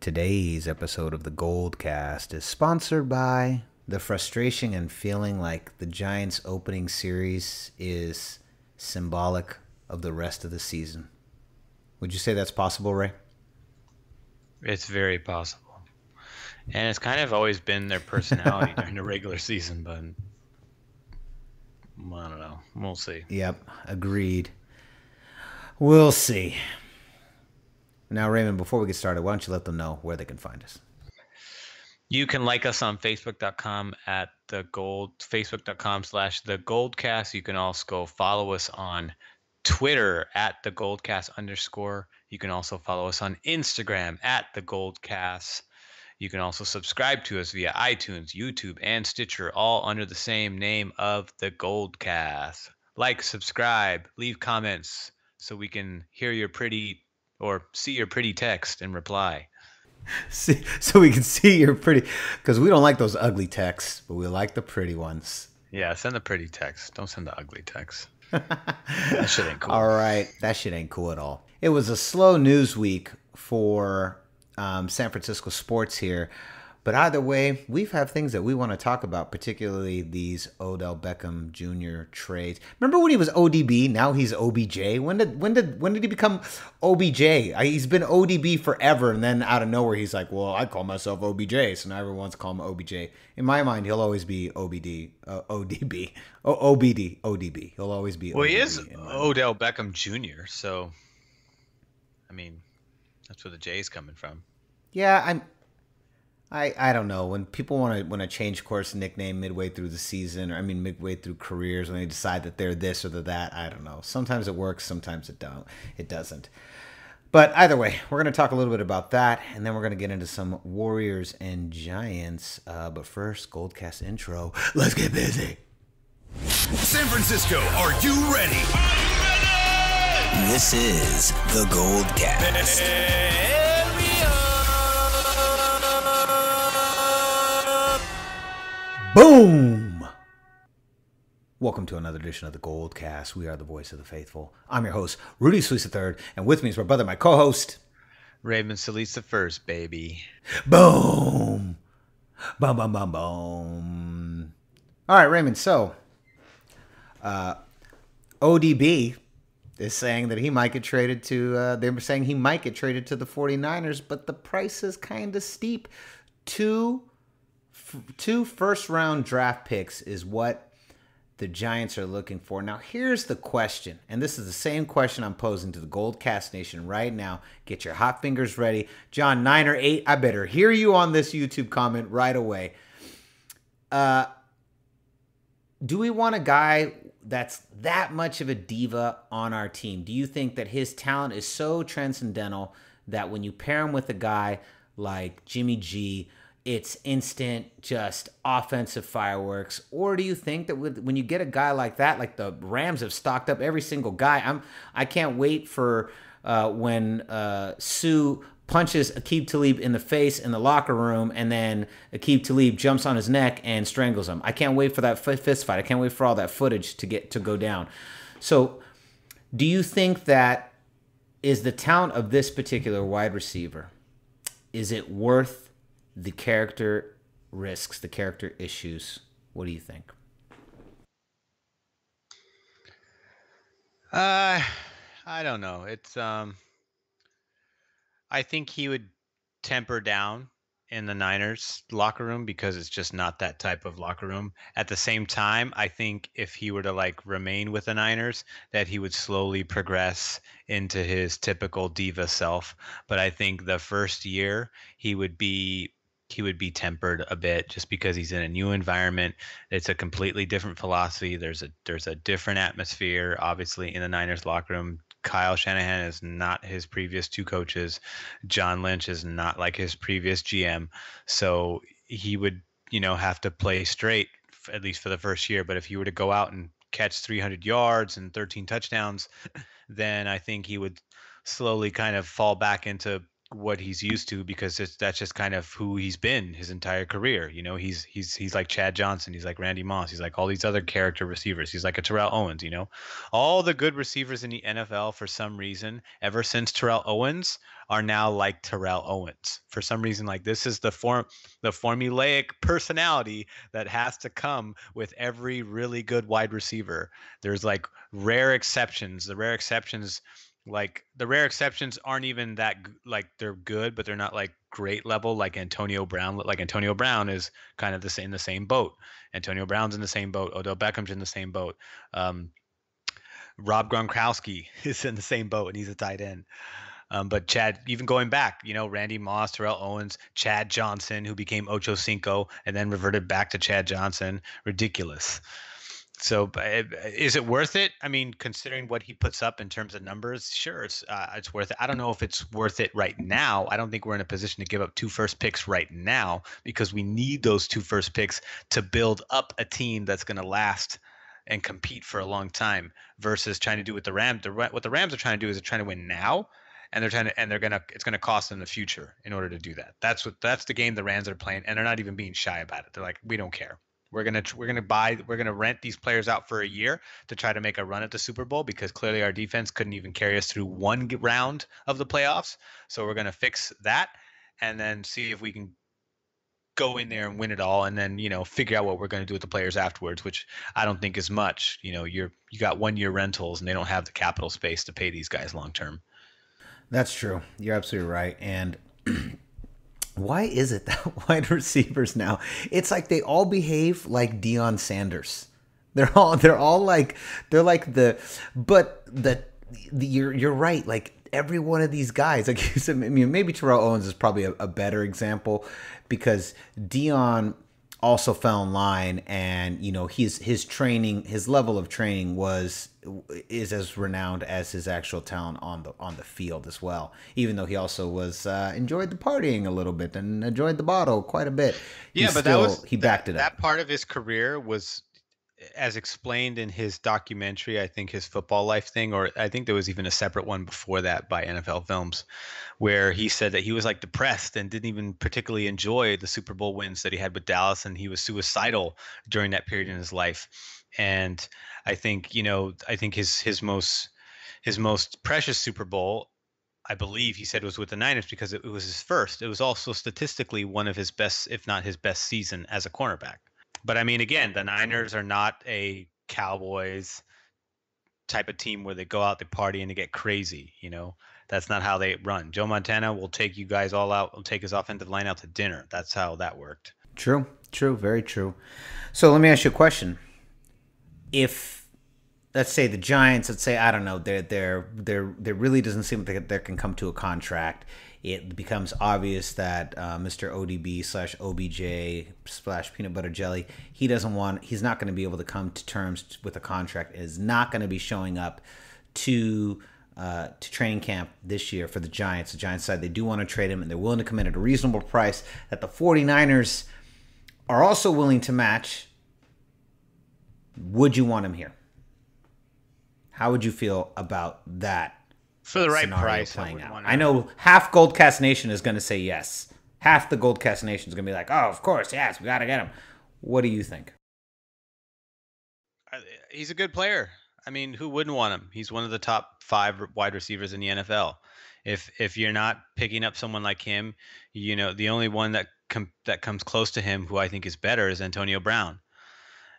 Today's episode of the GoldCast is sponsored by the frustration and feeling like the Giants' opening series is symbolic of the rest of the season. Would you say that's possible, Ray? It's very possible. And it's kind of always been their personality during the regular season, but I don't know. We'll see. Yep, agreed. We'll see. Now, Raymond, before we get started, why don't you let them know where they can find us? You can like us on Facebook.com at Facebook.com/the GoldCast. You can also go follow us on Twitter at the GoldCast_. You can also follow us on Instagram at the GoldCast. You can also subscribe to us via iTunes, YouTube, and Stitcher, all under the same name of the GoldCast. Like, subscribe, leave comments so we can hear your pretty or see your pretty text and reply. So we can see your pretty, because we don't like those ugly texts, but we like the pretty ones. Yeah, send the pretty text. Don't send the ugly text. That shit ain't cool. All right, that shit ain't cool at all. It was a slow news week for San Francisco sports here. But either way, we've had things that we want to talk about, particularly these Odell Beckham Jr. trades. Remember when he was ODB? Now he's OBJ. When did he become OBJ? He's been ODB forever, and then out of nowhere he's like, "Well, I call myself OBJ," so now everyone wants to call him OBJ. In my mind, he'll always be OBD, ODB, OBD, ODB. He'll always be. Well, ODB he is Odell Beckham Jr., so I mean, that's where the J's coming from. Yeah, I don't know, when people want to change course nickname midway through the season, or I mean midway through careers, when they decide that they're this or they're that. I don't know. Sometimes it works, sometimes it doesn't. But either way, we're going to talk a little bit about that, and then we're going to get into some Warriors and Giants. But first, GoldCast intro. Let's get busy. San Francisco, are you ready? This is the GoldCast. Boom! Welcome to another edition of the GoldCast. We are the voice of the faithful. I'm your host, Rudy Solis III, and with me is my brother, my co-host, Raymond Solis the first, baby. Boom! Boom, boom, boom, boom. All right, Raymond, so ODB is saying that he might get traded to, they were saying he might get traded to the 49ers, but the price is kind of steep. Two first-round draft picks is what the Giants are looking for. Now, here's the question, and this is the same question I'm posing to the GoldCast Nation right now. Get your hot fingers ready. John, 9 or 8, I better hear you on this YouTube comment right away. Do we want a guy that's that much of a diva on our team? Do you think that his talent is so transcendental that when you pair him with a guy like Jimmy G, it's instant, just offensive fireworks? Or do you think that when you get a guy like that, like the Rams have stocked up every single guy? I can't wait for when Sue punches Aqib Talib in the face in the locker room, and then Aqib Talib jumps on his neck and strangles him. I can't wait for that fist fight. I can't wait for all that footage to go down. So, do you think that is the talent of this particular wide receiver? Is it worth the character risks, the character issues? What do you think? I don't know. It's I think he would temper down in the Niners locker room because it's just not that type of locker room. At the same time, I think if he were to remain with the Niners, that he would slowly progress into his typical diva self. But I think the first year he would be tempered a bit just because he's in a new environment. It's a completely different philosophy. There's a different atmosphere, obviously, in the Niners locker room. Kyle Shanahan is not his previous two coaches. John Lynch is not like his previous GM. So he would, have to play straight, at least for the first year. But if he were to go out and catch 300 yards and 13 touchdowns, then I think he would slowly kind of fall back into what he's used to, because that's just kind of who he's been his entire career. He's like Chad Johnson, he's like Randy Moss, he's like all these other character receivers. He's like a Terrell Owens. All the good receivers in the NFL, for some reason, ever since Terrell Owens, are now like Terrell Owens. For some reason, like this is the formulaic personality that has to come with every really good wide receiver. There's like rare exceptions. The rare exceptions aren't even that like they're good, but they're not like great level, like Antonio Brown. Like Antonio Brown is kind of in the same boat. Antonio Brown's in the same boat. Odell Beckham's in the same boat. Rob Gronkowski is in the same boat, and he's a tight end. But Chad, even going back, Randy Moss, Terrell Owens, Chad Johnson, who became Ocho Cinco and then reverted back to Chad Johnson. Ridiculous. So is it worth it? I mean, considering what he puts up in terms of numbers, sure, it's worth it. I don't know if it's worth it right now. I don't think we're in a position to give up 2 first picks right now, because we need those 2 first picks to build up a team that's going to last and compete for a long time, versus trying to do what the Rams. What the Rams are trying to do is they're trying to win now, and it's going to cost them in the future in order to do that. That's the game the Rams are playing, and they're not even being shy about it. They're like, we don't care. We're gonna rent these players out for a year to try to make a run at the Super Bowl, because clearly our defense couldn't even carry us through one round of the playoffs. So we're gonna fix that, and then see if we can go in there and win it all, and then figure out what we're gonna do with the players afterwards, which I don't think is much. You got 1-year rentals, and they don't have the capital space to pay these guys long term. That's true. You're absolutely right. And why is it that wide receivers now, it's like they all behave like Deion Sanders? They're all like, you're right. Like every one of these guys, like you said, I mean, maybe Terrell Owens is probably a better example, because Deion also fell in line, and his training, his level of training is as renowned as his actual talent on the field as well. Even though he also enjoyed the partying a little bit and enjoyed the bottle quite a bit. Yeah, but he backed it up. That part of his career was, as explained in his documentary, I think his football life thing, or I think there was even a separate one before that by NFL Films, where he said that he was like depressed and didn't even particularly enjoy the Super Bowl wins that he had with Dallas, and he was suicidal during that period in his life. And I think his most precious Super Bowl, I believe he said, was with the Niners, because it was his first. It was also statistically one of his best, if not his best season as a cornerback. But I mean, again, the Niners are not a Cowboys type of team where they go out, they party, and they get crazy. That's not how they run. Joe Montana will take you guys all out, will take his offensive line out to dinner. That's how that worked. True, very true. So let me ask you a question. If, let's say the Giants, I don't know, there really doesn't seem like there can come to a contract. It becomes obvious that Mr. ODB/OBJ/ peanut butter jelly, he's not going to be able to come to terms with a contract, is not going to be showing up to training camp this year for the Giants. The Giants side, they do want to trade him, and they're willing to come in at a reasonable price that the 49ers are also willing to match. Would you want him here? How would you feel about that? For the right price, I know half GoldCast Nation is going to say yes. Half the GoldCast Nation is going to be like, oh, of course, yes, we got to get him. What do you think? He's a good player. I mean, who wouldn't want him? He's one of the top 5 wide receivers in the NFL. If you're not picking up someone like him, the only one that comes close to him, who I think is better, is Antonio Brown.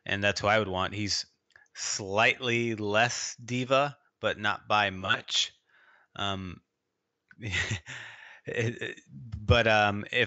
And that's who I would want. He's slightly less diva, but not by much. If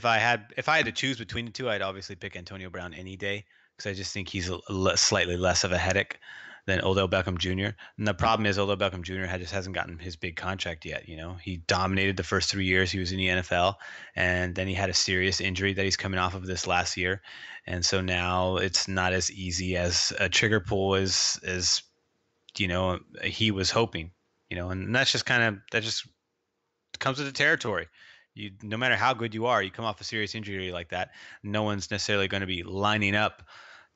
I had to choose between the two, I'd obviously pick Antonio Brown any day, because I just think he's slightly less of a headache than Odell Beckham Jr. And the problem is Odell Beckham Jr. just hasn't gotten his big contract yet. He dominated the first 3 years he was in the NFL, and then he had a serious injury that he's coming off of this last year, and so now it's not as easy as a trigger pull as he was hoping. And that just comes with the territory. No matter how good you are, you come off a serious injury like that, no one's necessarily going to be lining up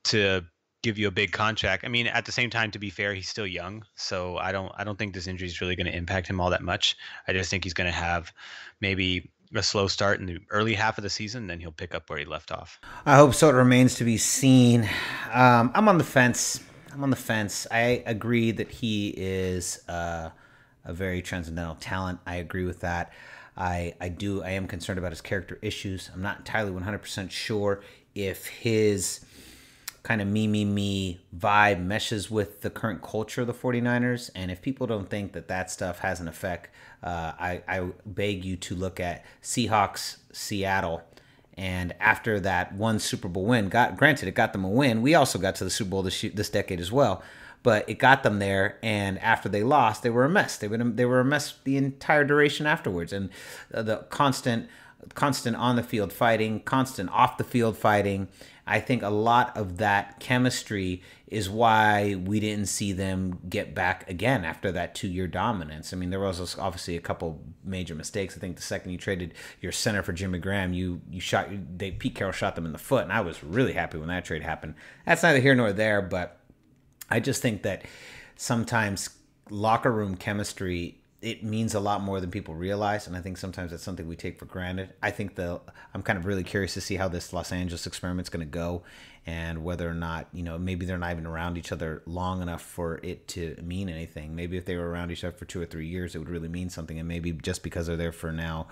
to give you a big contract. I mean, at the same time, to be fair, he's still young, so I don't think this injury is really going to impact him all that much. I just think he's going to have maybe a slow start in the early half of the season, then he'll pick up where he left off. I hope so. It remains to be seen. I'm on the fence. I agree that he is a very transcendental talent. I agree with that. I am concerned about his character issues. I'm not entirely 100% sure if his kind of me vibe meshes with the current culture of the 49ers. And if people don't think that stuff has an effect, I beg you to look at Seahawks Seattle. And after that one Super Bowl win, granted, it got them a win. We also got to the Super Bowl this decade as well. But it got them there, and after they lost, they were a mess. They were a mess the entire duration afterwards. And the constant on the field fighting, constant off the field fighting. I think a lot of that chemistry is why we didn't see them get back again after that 2-year dominance. I mean, there was obviously a couple major mistakes. I think the second you traded your center for Jimmy Graham, Pete Carroll shot them in the foot, and I was really happy when that trade happened. That's neither here nor there, but I just think that sometimes locker room chemistry, it means a lot more than people realize, and I think sometimes that's something we take for granted. I think I'm kind of really curious to see how this Los Angeles experiment's going to go, and whether or not, maybe they're not even around each other long enough for it to mean anything. Maybe if they were around each other for 2 or 3 years, it would really mean something, and maybe just because they're there for now,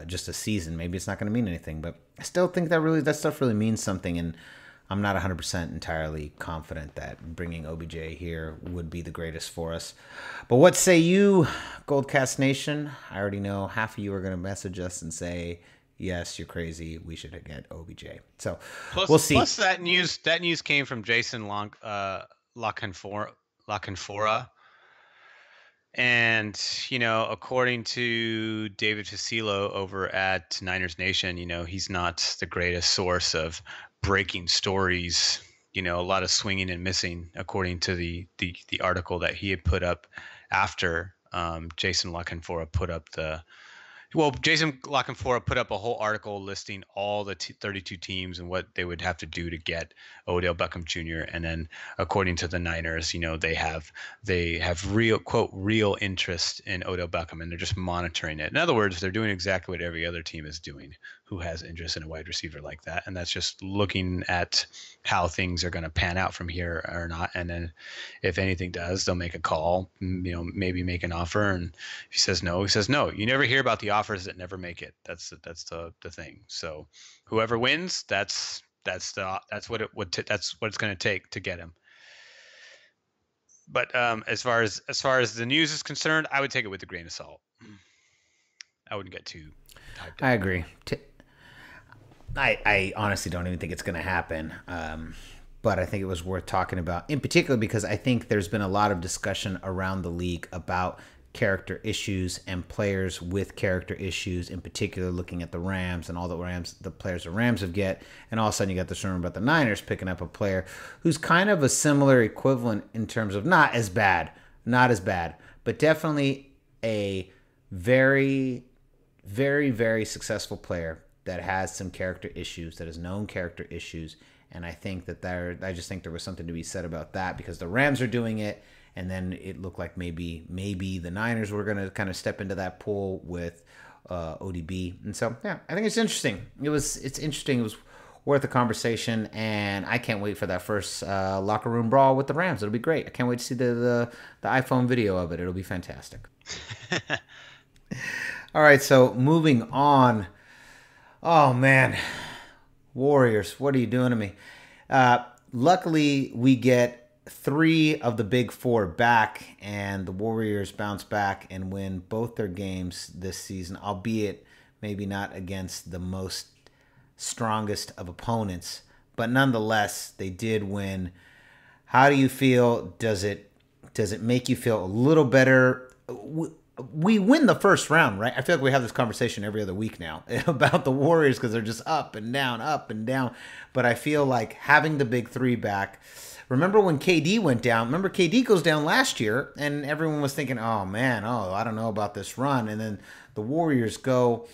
just a season, maybe it's not going to mean anything. But I still think that stuff really means something, and I'm not 100% entirely confident that bringing OBJ here would be the greatest for us. But what say you, GoldCast Nation? I already know half of you are going to message us and say, yes, you're crazy. We should get OBJ. So we'll see. Plus that news came from Jason LaCanfora. And, according to David Fusillo over at Niners Nation, he's not the greatest source of breaking stories, a lot of swinging and missing, according to the article that he had put up after Jason LaCanfora put up Jason LaCanfora put up a whole article listing all the 32 teams and what they would have to do to get Odell Beckham Jr. And then, according to the Niners, they have real interest in Odell Beckham, and they're just monitoring it. In other words, they're doing exactly what every other team is doing who has interest in a wide receiver like that, and that's just looking at how things are going to pan out from here or not. And then, if anything does, they'll make a call, maybe make an offer, and if he says no, he says no. You never hear about the offers that never make it. That's the thing. So whoever wins, that's what it's going to take to get him. But as far as the news is concerned, I would take it with a grain of salt. I wouldn't get too hyped up. I agree. I honestly don't even think it's going to happen. But I think it was worth talking about, in particular because I think there's been a lot of discussion around the league about character issues and players with character issues, in particular looking at the Rams and all the players the Rams have get. And all of a sudden you got this rumor about the Niners picking up a player who's kind of a similar equivalent in terms of not as bad, but definitely a very, very, very successful player that has some character issues, that has known character issues. And I think I just think there was something to be said about that, because the Rams are doing it, and then it looked like maybe the Niners were going to kind of step into that pool with ODB. And so, yeah, I think it's interesting. It's interesting. It was worth a conversation, and I can't wait for that first locker room brawl with the Rams. It'll be great. I can't wait to see the iPhone video of it. It'll be fantastic. All right, so moving on. Oh, man. Warriors, what are you doing to me? Luckily, we get 3 of the big 4 back, and the Warriors bounce back and win both their games this season, albeit maybe not against the most strongest of opponents, but nonetheless, they did win. How do you feel? Does it make you feel a little better? We win the first round, right? I feel like we have this conversation every other week now about the Warriors because they're just up and down. But I feel like having the big 3 back. Remember when KD went down? Remember KD goes down last year, and everyone was thinking, oh, man, I don't know about this run. And then the Warriors go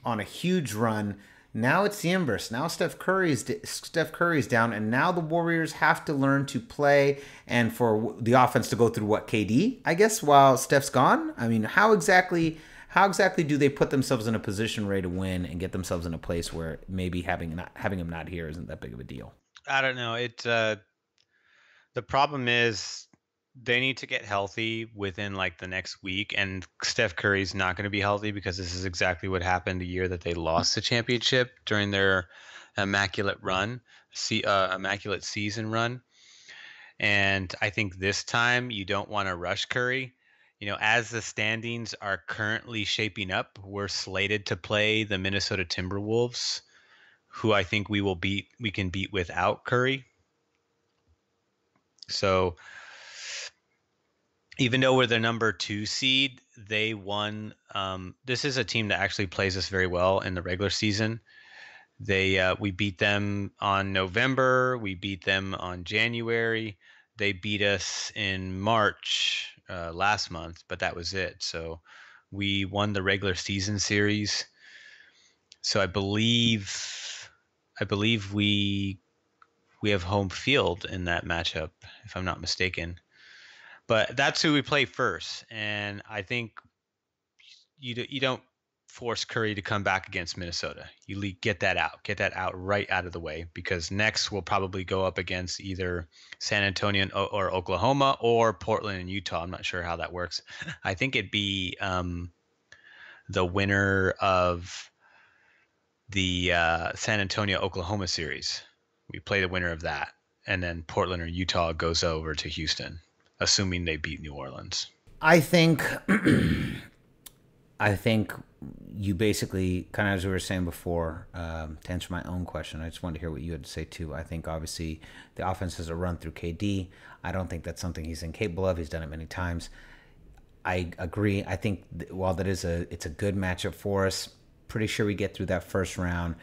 on a huge run. Now it's the inverse. Now Steph Curry's down, and now the Warriors have to learn to play and for the offense to go through KD, I guess, while Steph's gone. I mean, how exactly How exactly do they put themselves in a position ready to win and get themselves in a place where maybe having him not here isn't that big of a deal? I don't know. The problem is they need to get healthy within like the next week, and Steph Curry's not going to be healthy because this is exactly what happened the year that they lost the championship during their immaculate run, immaculate season run. And I think this time you don't want to rush Curry. As the standings are currently shaping up, we're slated to play the Minnesota Timberwolves, who I think we can beat without Curry. So even though we're the number 2 seed, they won. This is a team that actually plays us very well in the regular season. We beat them on November. We beat them on January. They beat us in March last month, but that was it. So we won the regular season series. So I believe we have home field in that matchup, if I'm not mistaken. But that's who we play first, and I think you don't force Curry to come back against Minnesota. You get that out right out of the way, because next we'll probably go up against either San Antonio or Oklahoma or Portland and Utah. I'm not sure how that works. I think it'd be the winner of the San Antonio Oklahoma series. We play the winner of that, and then Portland or Utah goes over to Houston, assuming they beat New Orleans. I think you basically, kind of as we were saying before, to answer my own question, I just wanted to hear what you had to say too. I think obviously the offense has a run through KD. I don't think that's something he's incapable of. He's done it many times. I agree. I think while it's a good matchup for us, pretty sure we get through that first round.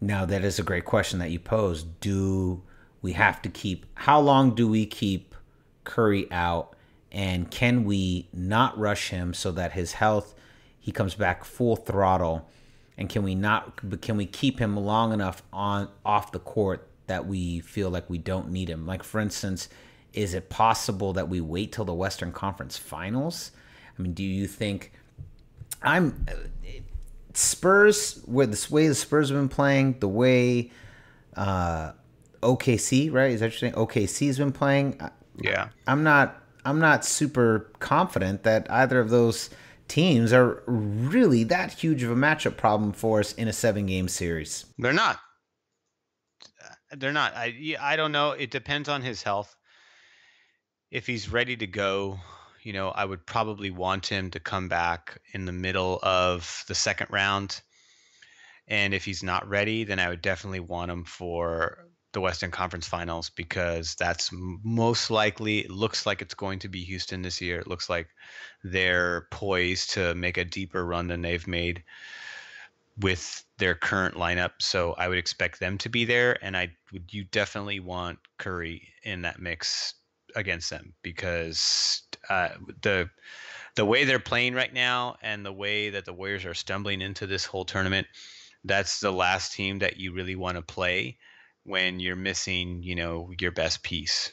Now, that is a great question that you posed. Do we have to how long do we keep Curry out, and can we not rush him so that his health, he comes back full throttle, and can we keep him long enough off the court that we feel like we don't need him? Like, for instance, is it possible that we wait till the Western Conference Finals? I mean, do you think Spurs, with the way the Spurs have been playing, the way OKC, right? Is that what you're saying? OKC's been playing. Yeah. I'm not super confident that either of those teams are really that huge of a matchup problem for us in a 7-game series. They're not. I don't know. It depends on his health. If he's ready to go, I would probably want him to come back in the middle of the second round. And if he's not ready, then I would definitely want him for the Western Conference Finals, because that's most likely, it looks like it's going to be Houston this year. It looks like they're poised to make a deeper run than they've made with their current lineup. So I would expect them to be there, and you definitely want Curry in that mix against them, because the way they're playing right now and the way that the Warriors are stumbling into this whole tournament, that's the last team that you really want to play when you're missing, your best piece,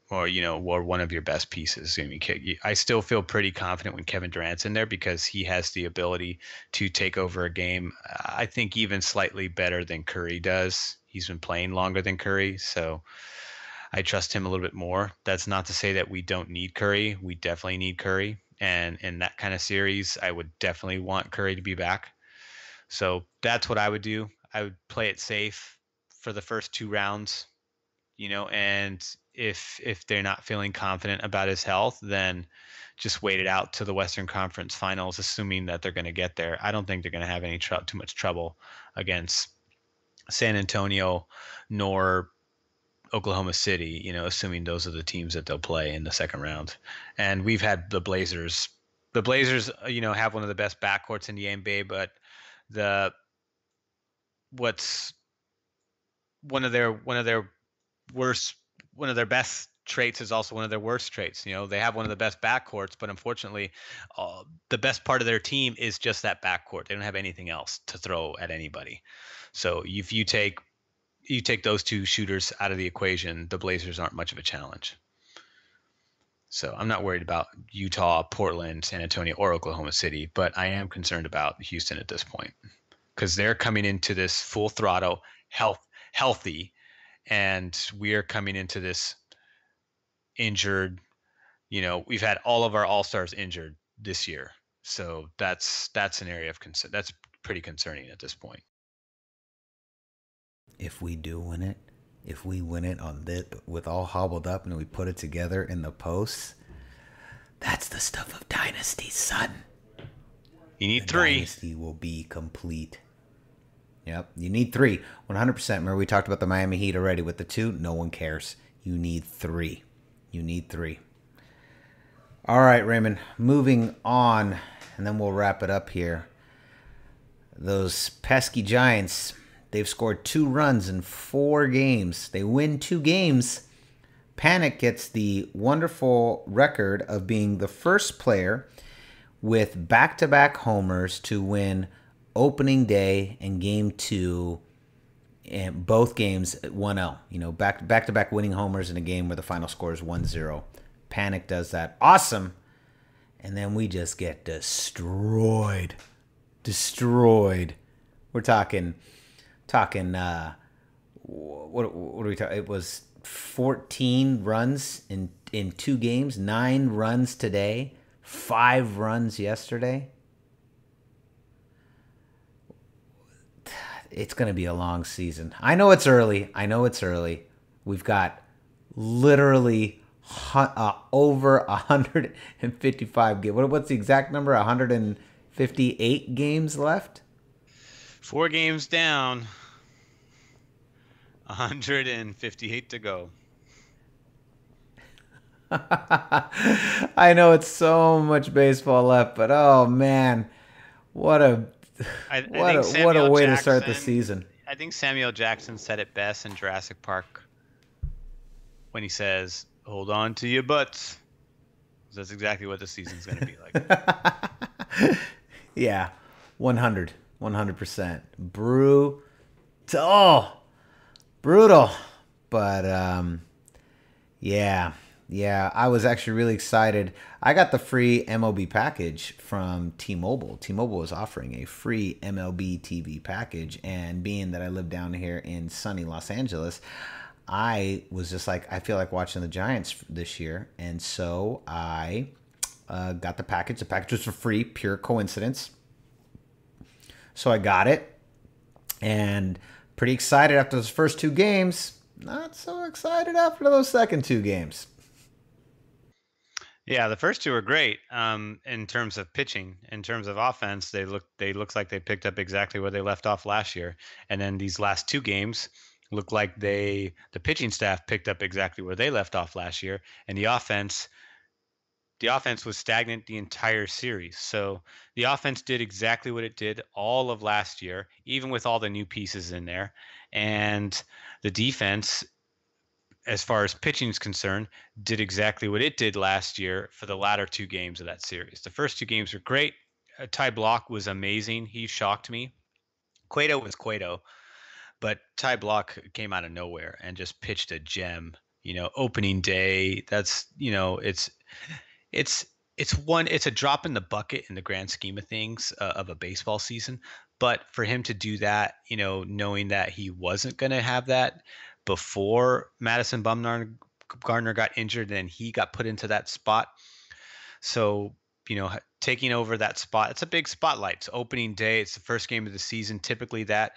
or one of your best pieces. I mean, I still feel pretty confident when Kevin Durant's in there, because he has the ability to take over a game. I think even slightly better than Curry does. He's been playing longer than Curry, so I trust him a little bit more. That's not to say that we don't need Curry. We definitely need Curry. And in that kind of series, I would definitely want Curry to be back. So that's what I would do. I would play it safe for the first 2 rounds, and if they're not feeling confident about his health, then just wait it out to the Western Conference Finals, assuming that they're going to get there. I don't think they're going to have too much trouble against San Antonio nor Oklahoma City, assuming those are the teams that they'll play in the second round. And we've had the Blazers. The Blazers, have one of the best backcourts in the NBA, but what's one of their best traits is also one of their worst traits. They have one of the best backcourts, but unfortunately, the best part of their team is just that backcourt. They don't have anything else to throw at anybody. So if you take those 2 shooters out of the equation, the Blazers aren't much of a challenge. So I'm not worried about Utah, Portland, San Antonio, or Oklahoma City, but I am concerned about Houston at this point because they're coming into this full throttle, healthy, and we are coming into this injured. We've had all of our all-stars injured this year. So that's an area of concern. That's pretty concerning at this point. If we do win it, if we win it on this with all hobbled up and we put it together in the posts, that's the stuff of dynasty, son. You need the 3. Dynasty will be complete. Yep, you need 3. 100%. Remember we talked about the Miami Heat already with the 2. No one cares. You need 3. You need 3. All right, Raymond. Moving on, and then we'll wrap it up here. Those pesky Giants, they've scored 2 runs in 4 games. They win 2 games. Panik gets the wonderful record of being the first player with back-to-back homers to win opening day and game 2, and both games 1-0. Back-to-back winning homers in a game where the final score is 1-0. Panik does that. Awesome. And then we just get destroyed. We're talking what are we talking? It was 14 runs in 2 games, 9 runs today, 5 runs yesterday. It's going to be a long season. I know it's early. We've got literally over 155 games. What's the exact number? 158 games left? 4 games down. 158 to go. I know it's so much baseball left, but oh man, what a way to start the season. I think Samuel Jackson said it best in Jurassic Park when he says, "Hold on to your butts." That's exactly what the season's going to be like. Yeah, 100%. Brutal. But yeah, I was actually really excited. I got the free MLB package from T-Mobile. T-Mobile was offering a free MLB TV package, and being that I live down here in sunny Los Angeles, I was just like, I feel like watching the Giants this year, and so I got the package. The package was for free, pure coincidence. So I got it, and pretty excited after those first 2 games. Not so excited after those second 2 games. Yeah, the first 2 were great in terms of pitching. In terms of offense, they looks like they picked up exactly where they left off last year. And then these last 2 games look like the pitching staff picked up exactly where they left off last year, and the offense was stagnant the entire series. So the offense did exactly what it did all of last year, even with all the new pieces in there. And the defense, as far as pitching is concerned, did exactly what it did last year for the latter 2 games of that series. The first 2 games were great. Ty Block was amazing. He shocked me. Cueto was Cueto, but Ty Block came out of nowhere and just pitched a gem. Opening day, that's, it's a drop in the bucket in the grand scheme of things of a baseball season. But for him to do that, knowing that he wasn't going to have that before Madison Bumgarner got injured, and he got put into that spot. So, taking over that spot, it's a big spotlight. It's opening day. It's the first game of the season. Typically that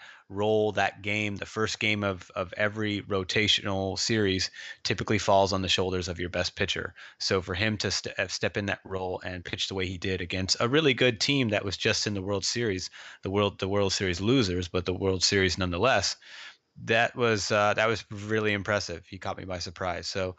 game, the first game of every rotational series typically falls on the shoulders of your best pitcher. So for him to step in that role and pitch the way he did against a really good team that was just in the World Series, the World Series losers, but the World Series nonetheless, that was really impressive. He caught me by surprise. So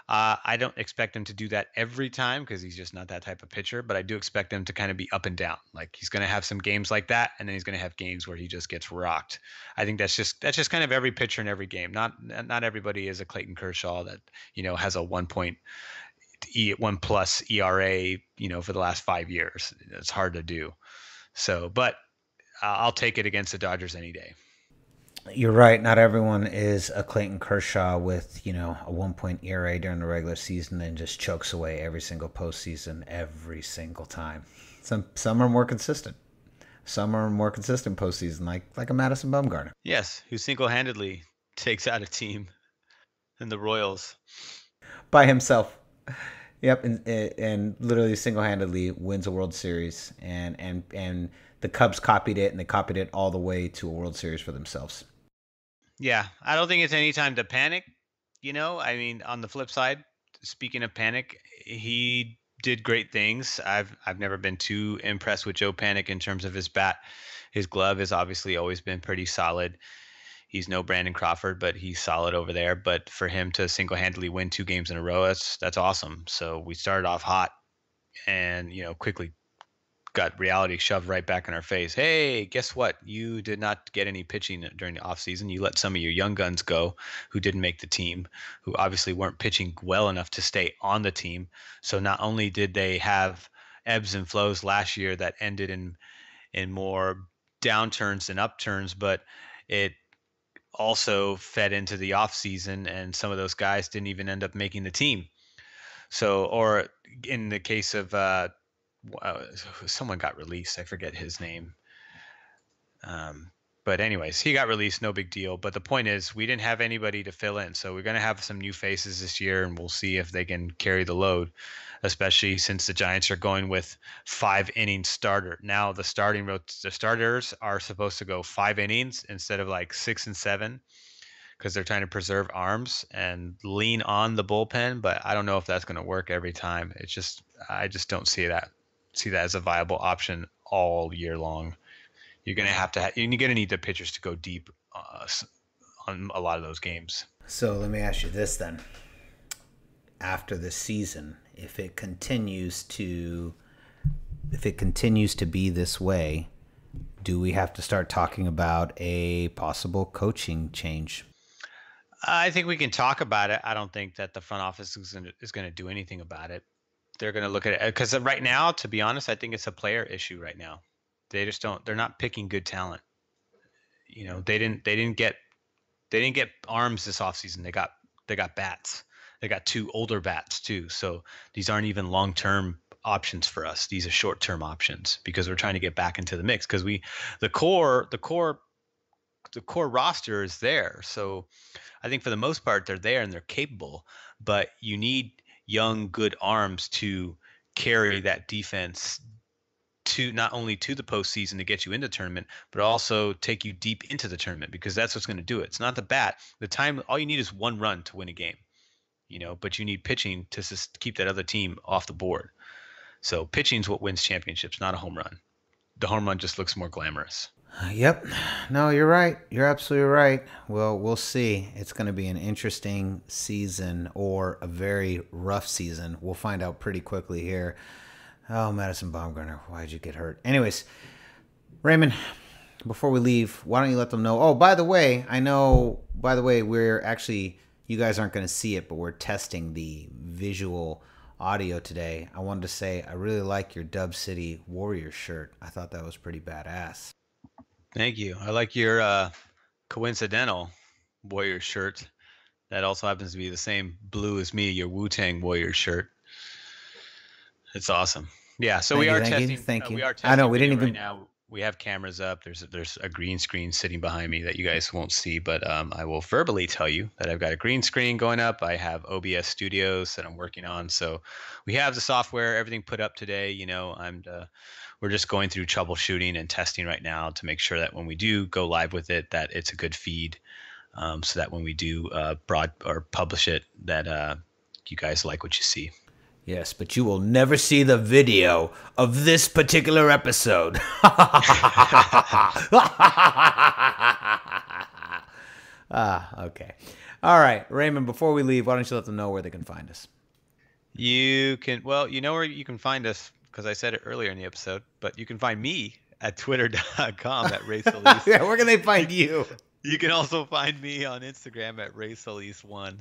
I don't expect him to do that every time because he's just not that type of pitcher, but I do expect him to kind of be up and down. Like he's going to have some games like that, and then he's going to have games where he just gets rocked. I think that's just kind of every pitcher in every game. Not everybody is a Clayton Kershaw that, has a 1+ ERA, for the last 5 years. It's hard to do. So, but I'll take it against the Dodgers any day. You're right. Not everyone is a Clayton Kershaw with, a 1 point ERA during the regular season and just chokes away every single postseason every single time. Some are more consistent. Some are more consistent postseason, like a Madison Bumgarner. Yes, who single-handedly takes out a team in the Royals. By himself. Yep, and literally single-handedly wins a World Series, and the Cubs copied it, and they copied it all the way to a World Series for themselves. Yeah, I don't think it's any time to panic. I mean, on the flip side, speaking of Panik, he did great things. I've never been too impressed with Joe Panik in terms of his bat. His glove has obviously always been pretty solid. He's no Brandon Crawford, but he's solid over there. But for him to single-handedly win 2 games in a row, that's awesome. So we started off hot and quickly got reality shoved right back in our face. Hey, guess what? You did not get any pitching during the offseason. You let some of your young guns go who didn't make the team, who obviously weren't pitching well enough to stay on the team. So not only did they have ebbs and flows last year that ended in more downturns than upturns, but it also fed into the offseason, and some of those guys didn't even end up making the team. So, or in the case of someone got released. I forget his name. But anyways, he got released. No big deal. But the point is, we didn't have anybody to fill in. So we're going to have some new faces this year, and we'll see if they can carry the load, especially since the Giants are going with 5 inning starter. Now the starters are supposed to go 5 innings instead of like 6 and 7, because they're trying to preserve arms and lean on the bullpen. But I don't know if that's going to work every time. I just don't see that as a viable option all year long. You're going to you're going to need the pitchers to go deep on a lot of those games. So let me ask you this then. After the season, if it continues to be this way, do we have to start talking about a possible coaching change? I think we can talk about it. I don't think that the front office is going to do anything about it. They're going to look at it because right now, to be honest, I think it's a player issue right now. They just don't. They're not picking good talent. They didn't get arms this offseason. They got bats. They got 2 older bats too. So these aren't even long-term options for us. These are short-term options because we're trying to get back into the mix because the core roster is there. So I think for the most part they're there and they're capable, but you need young, good arms to carry that defense to not only to the postseason to get you into the tournament, but also take you deep into the tournament because that's what's going to do it. It's not the bat. The time, all you need is 1 run to win a game, but you need pitching to just keep that other team off the board. So pitching is what wins championships, not a home run. The home run just looks more glamorous. Yep. No, you're right. You're absolutely right. Well, we'll see. It's going to be an interesting season or a very rough season. We'll find out pretty quickly here. Oh, Madison Bumgarner, why'd you get hurt? Anyways, Raymond, before we leave, why don't you let them know? Oh, by the way, we're actually, you guys aren't going to see it, but we're testing the visual audio today. I wanted to say I really like your Dub City Warrior shirt. I thought that was pretty badass. Thank you. I like your coincidental Warrior shirt. That also happens to be the same blue as me, your Wu-Tang Warrior shirt. It's awesome. Yeah, so we are testing. Thank you. We are testing. I know we didn't even. Right now, we have cameras up. There's a green screen sitting behind me that you guys won't see, but I will verbally tell you that I've got a green screen going up. I have OBS Studios that I'm working on, so we have the software, everything put up today. We're just going through troubleshooting and testing right now to make sure that when we do go live with it, that it's a good feed, so that when we do publish it, that you guys like what you see. Yes, but you will never see the video of this particular episode. Okay. All right, Raymond, before we leave, why don't you let them know where they can find us? You can, well, you know where you can find us because I said it earlier in the episode, but you can find me at twitter.com at Ray Solis. Yeah, where can they find you? You can also find me on Instagram at Ray Solis1.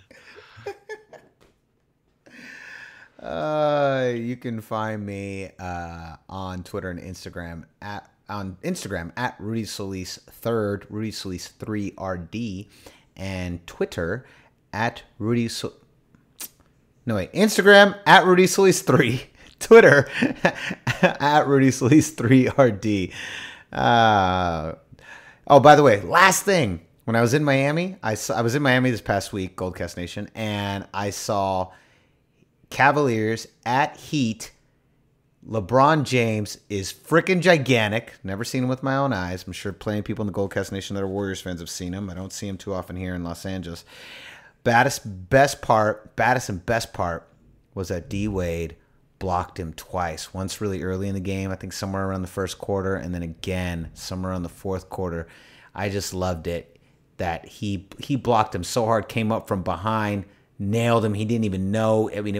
You can find me on Twitter and Instagram at on Instagram at Rudy Solis 3rd, Rudy Solis 3RD, and Twitter at Instagram at Rudy Solis 3, Twitter at Rudy Solis 3RD. Oh, by the way, last thing. When I was in Miami, I was in Miami this past week, GoldCast Nation, and I saw Cavaliers at Heat. LeBron James is freaking gigantic. Never seen him with my own eyes. I'm sure plenty of people in the GoldCast Nation that are Warriors fans have seen him. I don't see him too often here in Los Angeles. Baddest and best part was that D Wade blocked him twice. Once really early in the game, I think somewhere around the first quarter, and then again somewhere around the fourth quarter. I just loved it that he blocked him so hard, came up from behind, nailed him. He didn't even know. I mean,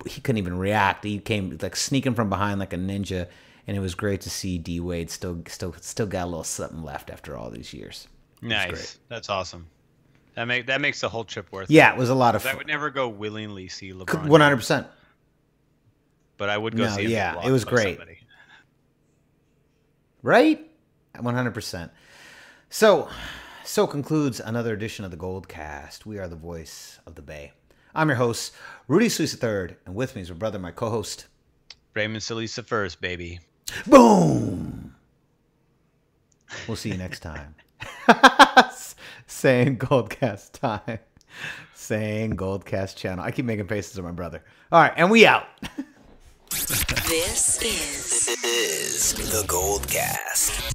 he couldn't even react. He came like sneaking from behind like a ninja, and it was great to see D Wade still got a little something left after all these years. Nice, that's awesome. That makes the whole trip worth it. Yeah, it was a lot of fun. I would never go willingly see LeBron. 100%. But I would go see him. Yeah, it was great. Somebody. Right? 100%. So concludes another edition of the GoldCast. We are the voice of the Bay. I'm your host, Rudy Solis III, and with me is my brother, my co-host, Raymond Solis first, baby. Boom! We'll see you next time. Saying GoldCast time. Saying GoldCast channel. I keep making faces at my brother. All right, and we out. This is the GoldCast.